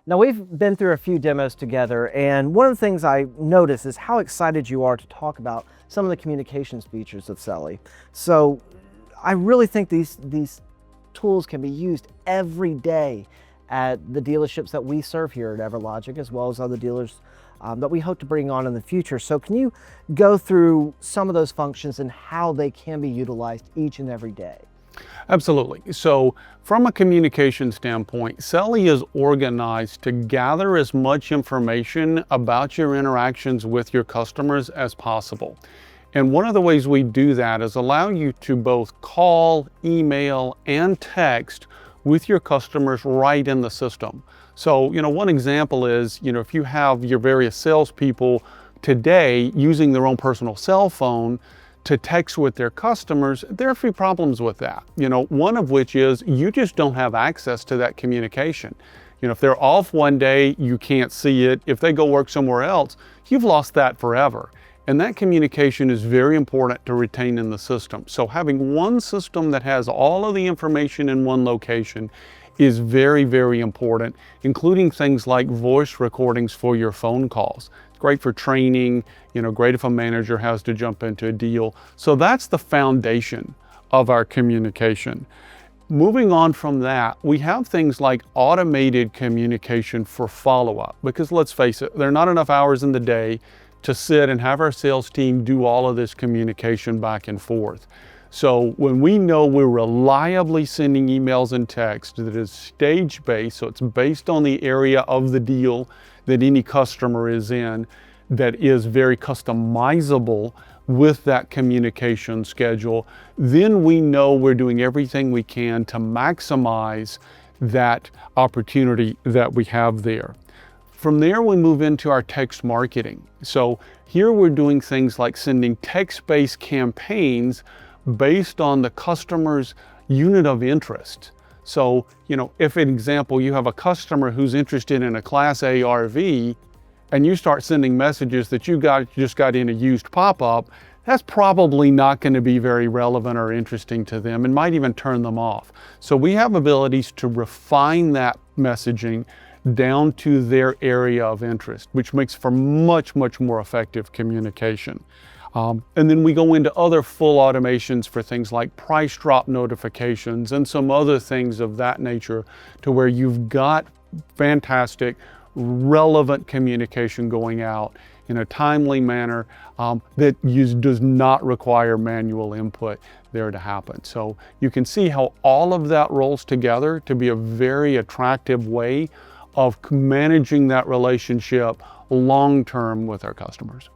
Now, we've been through a few demos together, and one of the things I notice is how excited you are to talk about some of the communications features of Selly. So I really think these tools can be used every day at the dealerships that we serve here at EverLogic, as well as other dealers that we hope to bring on in the future. So can you go through some of those functions and how they can be utilized each and every day? Absolutely. So from a communication standpoint, Selly is organized to gather as much information about your interactions with your customers as possible. And one of the ways we do that is allow you to both call, email, and text with your customers right in the system. So, one example is, if you have your various salespeople today using their own personal cell phone to text with their customers, there are a few problems with that. One of which is you just don't have access to that communication. If they're off one day, you can't see it. If they go work somewhere else, you've lost that forever. And that communication is very important to retain in the system. So having one system that has all of the information in one location is very, very important, including things like voice recordings for your phone calls. It's great for training, great if a manager has to jump into a deal. So that's the foundation of our communication. Moving on from that, we have things like automated communication for follow-up, because let's face it, there are not enough hours in the day to sit and have our sales team do all of this communication back and forth. So when we know we're reliably sending emails and text that is stage-based, so it's based on the area of the deal that any customer is in, that is very customizable with that communication schedule, then we know we're doing everything we can to maximize that opportunity that we have there. From there, we move into our text marketing. So here we're doing things like sending text-based campaigns based on the customer's unit of interest. So, if, an example, you have a customer who's interested in a Class A RV, and you start sending messages that just got in a used pop-up, that's probably not going to be very relevant or interesting to them and might even turn them off. So we have abilities to refine that messaging down to their area of interest, which makes for much, much more effective communication. And then we go into other full automations for things like price drop notifications and some other things of that nature, to where you've got fantastic, relevant communication going out in a timely manner that does not require manual input there to happen. So you can see how all of that rolls together to be a very attractive way of managing that relationship long-term with our customers.